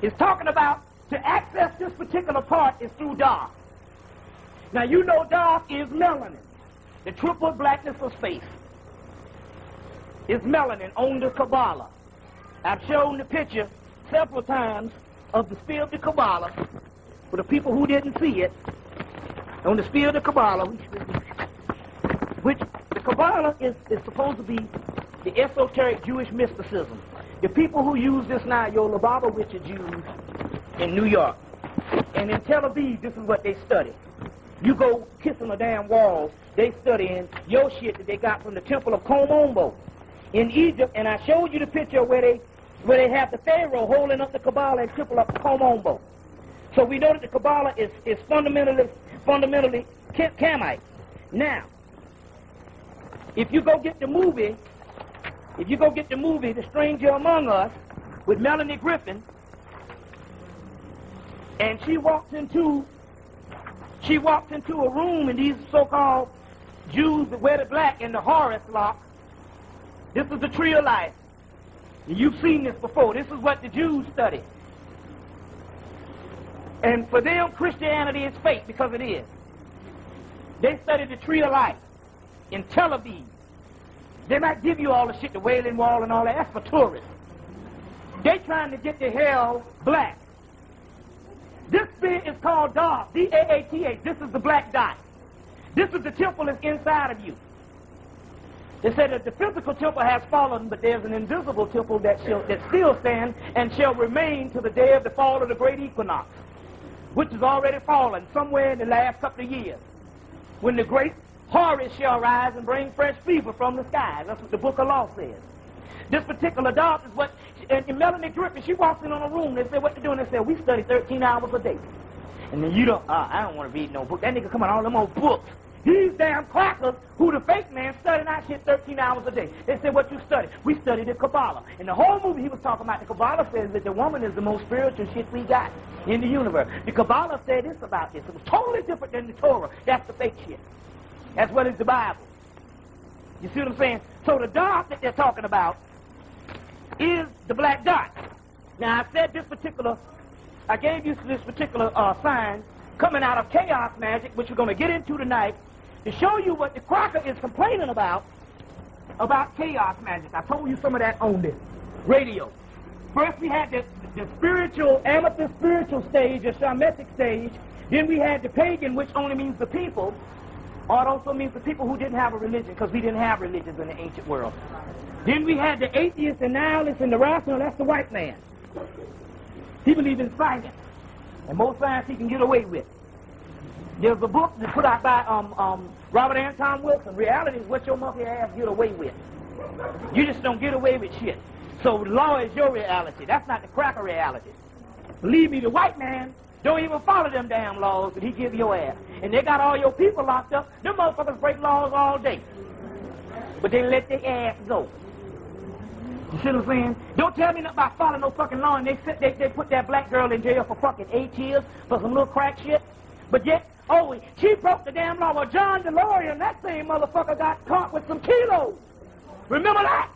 it's talking about to access this particular part is through dark. Now you know dark is melanin, the triple blackness of space. It's melanin on the Kabbalah. I've shown the picture several times of the spear of the Kabbalah for the people who didn't see it. On the spear of the Kabbalah, which the Kabbalah is supposed to be the esoteric Jewish mysticism. The people who use this now, your Lubavitcher Jews in New York. And in Tel Aviv, this is what they study. You go kissing the damn walls, they studying your shit that they got from the temple of Komombo in Egypt. And I showed you the picture where they have the Pharaoh holding up the Kabbalah and temple of Komombo. So we know that the Kabbalah is fundamentally Kamite. Now, if you go get the movie, The Stranger Among Us, with Melanie Griffin, and she walks into a room, and these so-called Jews that wear the black in the Horus lock. This is the Tree of Life. You've seen this before. This is what the Jews study. And for them, Christianity is fake, because it is. They study the Tree of Life in Tel Aviv. They might give you all the shit, the Wailing Wall and all that. That's for tourists. They trying to get the hell black. This bit is called dark, D-A-A-T-H. This is the black dot. This is the temple that's inside of you. They said that the physical temple has fallen, but there's an invisible temple that still stands and shall remain to the day of the fall of the great equinox, which has already fallen somewhere in the last couple of years, when the great Horus shall rise and bring fresh fever from the skies. That's what the Book of Law says. This particular dark is what, and Melanie Griffin, she walks in on a room. They said, what you doing? They said, we study 13 hours a day. And then I don't want to read no book. That nigga come on all them old books. These damn crackers who the fake man studying that shit 13 hours a day. They said, what you study? We study the Kabbalah. In the whole movie he was talking about, the Kabbalah says that the woman is the most spiritual shit we got in the universe. The Kabbalah said this about this. It was totally different than the Torah. That's the fake shit. As well as the Bible. You see what I'm saying? So the dot that they're talking about is the black dot. Now, I said I gave you this particular sign coming out of chaos magic, which we're going to get into tonight, to show you what the cracker is complaining about chaos magic. I told you some of that on this radio. First we had the spiritual, amateur spiritual stage, the shamanistic stage. Then we had the pagan, which only means the people, or it also means the people who didn't have a religion, because we didn't have religions in the ancient world. Then we had the atheist, the nihilist, and the rational. That's the white man. He believes in science, and most science he can get away with. There's a book that's put out by Robert Anton Wilson. Reality is what your monkey ass get away with. You just don't get away with shit. So law is your reality. That's not the cracker reality. Believe me, the white man don't even follow them damn laws that he give your ass. And they got all your people locked up. Them motherfuckers break laws all day. But they let their ass go. You see what I'm saying? Don't tell me nothing about following no fucking law and they put that black girl in jail for fucking 8 years for some little crack shit. But yet, she broke the damn law. Well, John DeLorean, that same motherfucker got caught with some kilos. Remember that?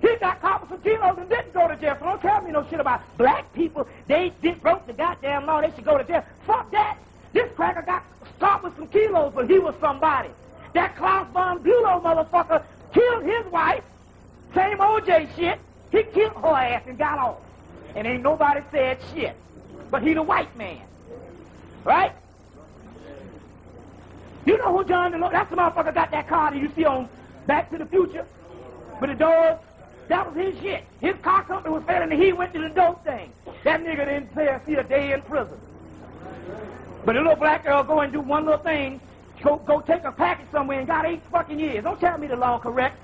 He got caught with some kilos and didn't go to jail. So don't tell me no shit about black people. They broke the goddamn law. They should go to jail. Fuck that. This cracker got caught with some kilos, but he was somebody. That Klaus von Bülow motherfucker killed his wife. Same OJ shit. He killed her ass and got off. And ain't nobody said shit. But he the white man. Right? You know who John DeLorean? That's the motherfucker got that car that you see on Back to the Future with the doors. That was his shit. His car company was failing and he went to the dope thing. That nigga didn't see a day in prison. But a little black girl go and do one little thing, go take a package somewhere and got 8 fucking years. Don't tell me the law correct.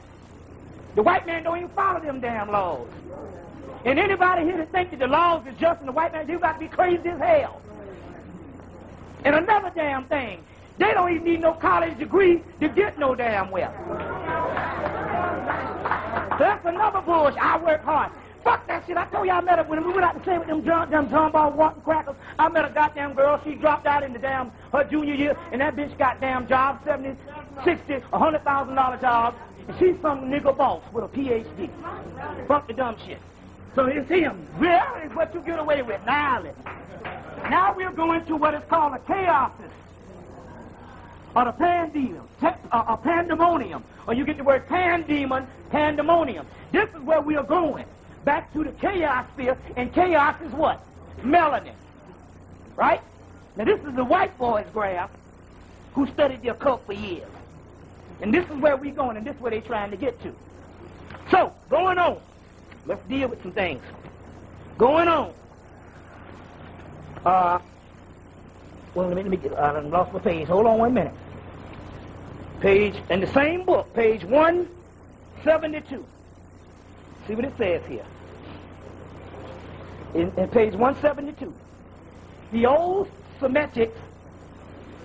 The white man don't even follow them damn laws. And anybody here that thinks that the laws is just and the white man, you got to be crazy as hell. And another damn thing, they don't even need no college degree to get no damn well. That's another bullshit. I work hard. Fuck that shit. I told you I met her when we went out to stay with them John Ball walking crackers. I met a goddamn girl. She dropped out in the damn her junior year, and that bitch got damn jobs, 70, 60, $100,000 jobs, and she's some nigga boss with a PhD. Fuck the dumb shit. So it's him. Reality is what you get away with. Now listen. Now we're going to what is called a chaosis, or the pandemonium, or you get the word pandemonium. This is where we are going, back to the chaos sphere, and chaos is what? Melanin, right? Now this is the white boy's graph who studied the occult for years. And this is where we're going, and this is where they're trying to get to. So, going on, let's deal with some things. Going on. Well, let me get, I lost my page. Hold on 1 minute. Page, in the same book, page 172. See what it says here. In page 172. The old Semitics,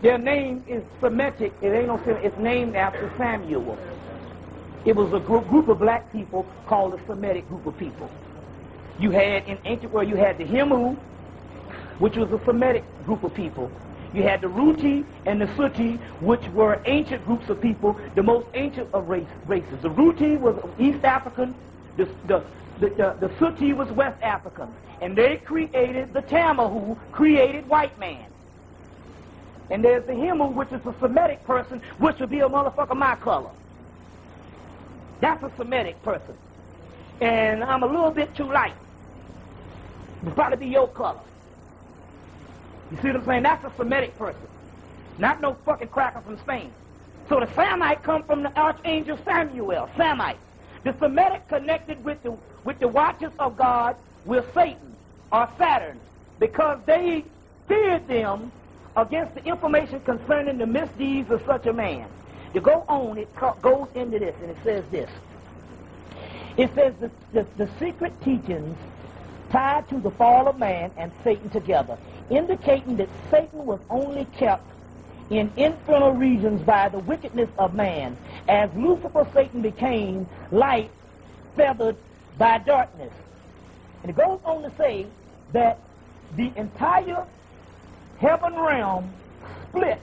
their name is Semitic. It ain't no Semitic. It's named after Samuel. It was a group of black people called a Semitic group of people. You had, in ancient world, you had the Hemmitt, which was a Semitic group of people. You had the Ruti and the Suti, which were ancient groups of people, the most ancient of races. The Ruti was East African, the Suti was West African, and they created the Tama, who created white man. And there's the Hemmitt, which is a Semitic person, which would be a motherfucker my color. That's a Semitic person. And I'm a little bit too light. It'll probably be your color. You see what I'm saying? That's a Semitic person. Not no fucking cracker from Spain. So the Samite come from the archangel Samuel, Samite. The Semitic connected with the watchers of God with Satan or Saturn, because they feared them against the information concerning the misdeeds of such a man. To go on, it goes into this, and it says this. It says the secret teachings tied to the fall of man and Satan together, indicating that Satan was only kept in infernal regions by the wickedness of man, as Lucifer, Satan, became light feathered by darkness. And it goes on to say that the entire heaven realm split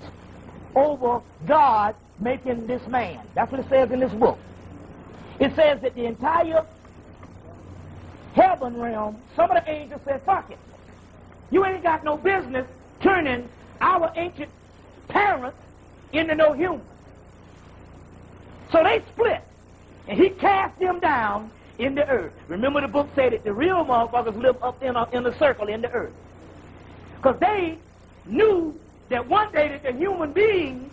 over God making this man. That's what it says in this book. It says that the entire heaven realm, some of the angels said, fuck it. You ain't got no business turning our ancient parents into no humans. So they split, and he cast them down in the earth. Remember the book said that the real motherfuckers live up in a circle in the earth. Because they knew that one day that the human beings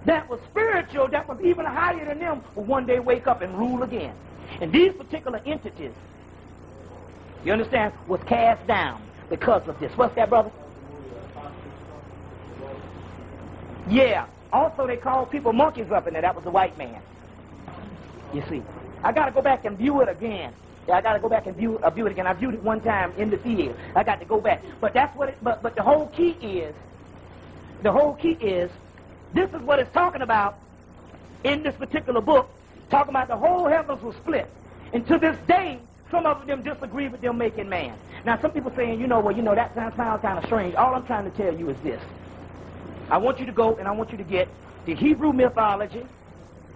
that was spiritual, that was even higher than them, would one day wake up and rule again. And these particular entities, you understand, was cast down because of this. What's that, brother? Yeah. Also, they called people monkeys up in there. That was the white man. You see. I got to go back and view it again. I got to go back and view it again. I viewed it one time in the theater. I got to go back. But that's what it, but the whole key is, this is what it's talking about in this particular book, talking about the whole heavens was split. And to this day, some of them disagree with them making man. Now, some people saying, that sounds kind of strange. All I'm trying to tell you is this. I want you to go and I want you to get the Hebrew mythology,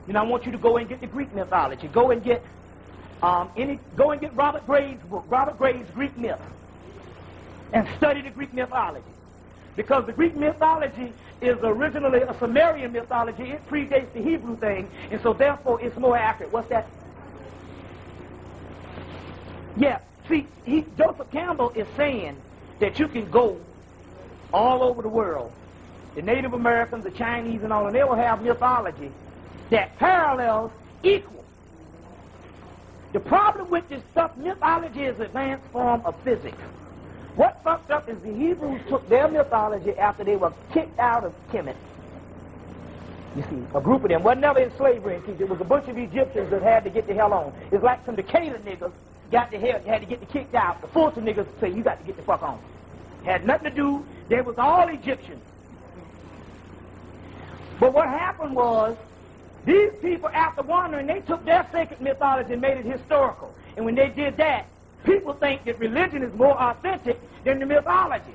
and I want you to go and get the Greek mythology. Go and get Robert Graves' book, Robert Graves' Greek myth, and study the Greek mythology. Because the Greek mythology is originally a Sumerian mythology. It predates the Hebrew thing, and so therefore it's more accurate. What's that? Yeah, see, Joseph Campbell is saying that you can go all over the world, the Native Americans, the Chinese, and all, and they will have mythology that parallels equal. The problem with this stuff, mythology is an advanced form of physics. What fucked up is the Hebrews took their mythology after they were kicked out of Hemmitt. You see, a group of them wasn't never in slavery in Egypt. It was a bunch of Egyptians that had to get the hell on. It's like some Decatur niggas had to get kicked out. The Fulton niggas say, you got to get the fuck on. Had nothing to do. They was all Egyptians. But what happened was, these people, after wandering, they took their sacred mythology and made it historical. And when they did that, people think that religion is more authentic than the mythology.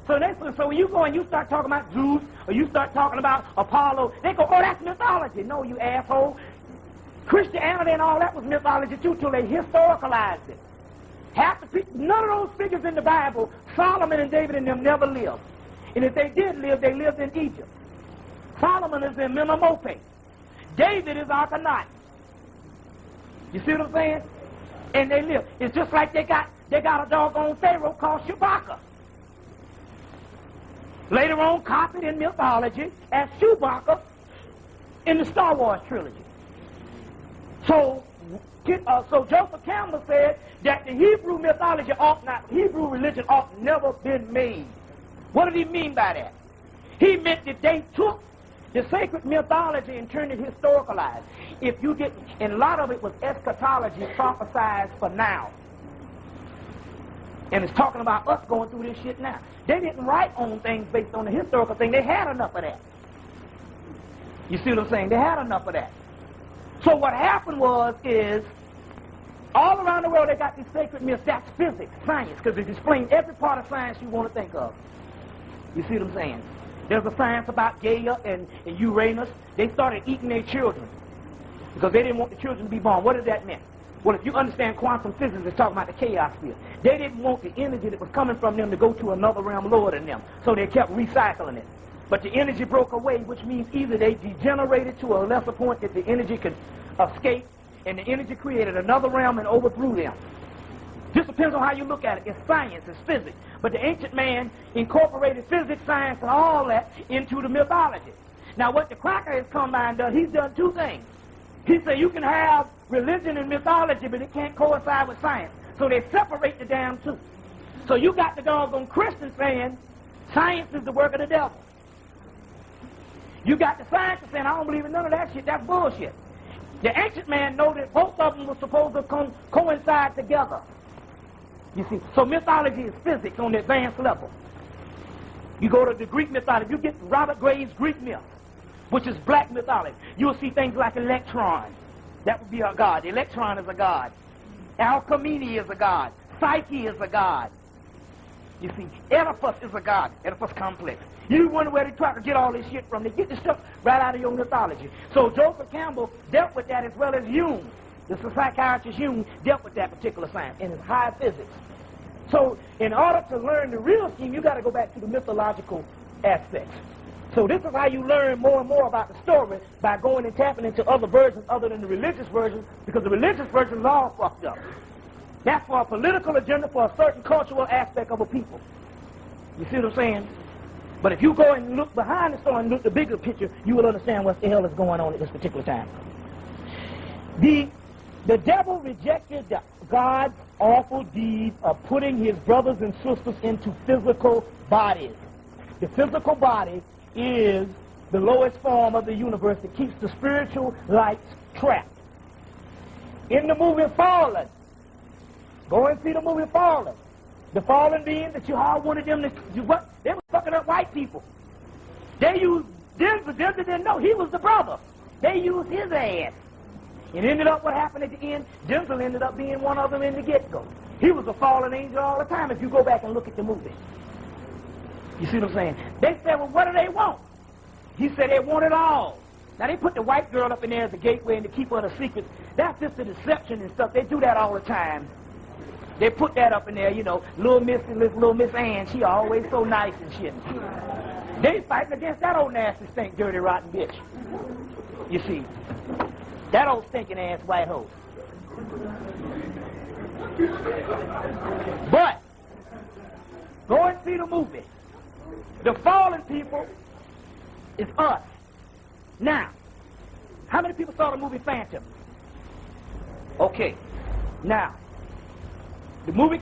So when you go and you start talking about Zeus, or you start talking about Apollo, they go, oh, that's mythology. No, you asshole. Christianity and all that was mythology too, till they historicalized it. None of those figures in the Bible, Solomon and David and them never lived. And if they did live, they lived in Egypt. Solomon is in Menamope. David is Akhenaten. You see what I'm saying? And they live. It's just like they got a doggone pharaoh called Shabaka. Later on, copied in mythology as Chewbacca in the Star Wars trilogy. So Joseph Campbell said that the Hebrew Hebrew religion ought never been made. What did he mean by that? He meant that they took the sacred mythology and turned it historicalized. And a lot of it was eschatology, prophesied for now. And it's talking about us going through this shit now. They didn't write on things based on the historical thing. They had enough of that. You see what I'm saying? They had enough of that. So what happened is all around the world they got these sacred myths. That's physics, science, because it explains every part of science you want to think of. You see what I'm saying? There's a science about Gaia and Uranus. They started eating their children because they didn't want the children to be born. What did that mean? Well, if you understand quantum physics, it's talking about the chaos field. They didn't want the energy that was coming from them to go to another realm lower than them, so they kept recycling it. But the energy broke away, which means either they degenerated to a lesser point that the energy could escape, and the energy created another realm and overthrew them. Just depends on how you look at it. It's science, it's physics. But the ancient man incorporated physics, science, and all that into the mythology. Now, what the cracker has come by and done, he's done two things. He said you can have religion and mythology, but it can't coincide with science. So they separate the damn two. So you got the doggone Christians saying science is the work of the devil. You got the scientists saying, I don't believe in none of that shit. That's bullshit. The ancient man know that both of them were supposed to coincide together. You see, so mythology is physics on the advanced level. You go to the Greek mythology, you get Robert Graves' Greek myth, which is black mythology. You'll see things like electron. That would be a god. The electron is a god. Alchemy is a god. Psyche is a god. You see, Oedipus is a god, Oedipus complex. You wonder where they try to get all this shit from. They get this stuff right out of your mythology. So Joseph Campbell dealt with that as well as Jung. The psychiatrist Jung dealt with that particular science in his high physics. So in order to learn the real scheme, you got to go back to the mythological aspects. So this is how you learn more and more about the story, by going and tapping into other versions other than the religious version, because the religious version is all fucked up. That's for a political agenda for a certain cultural aspect of a people. You see what I'm saying? But if you go and look behind the story and look at the bigger picture, you will understand what the hell is going on at this particular time. The devil rejected God's awful deed of putting his brothers and sisters into physical bodies. The physical body is the lowest form of the universe that keeps the spiritual lights trapped. In the movie Fallen, go and see the movie Fallen. The fallen beings that you all wanted them to do what? They were fucking up white people. They used Denzel didn't know he was the brother. They used his ass. It ended up what happened at the end. Denzel ended up being one of them in the get-go. He was a fallen angel all the time if you go back and look at the movie. You see what I'm saying? They said, well, what do they want? He said they want it all. Now, they put the white girl up in there as a gateway and to keep her the secrets. That's just a deception and stuff. They do that all the time. They put that up in there, you know, little Miss Ann, she always so nice and shit. They fighting against that old nasty, stink, dirty, rotten bitch. You see, that old stinking ass white hoe. But, go and see the movie. The fallen people is us. Now, how many people saw the movie Phantom? Okay. Now, the movie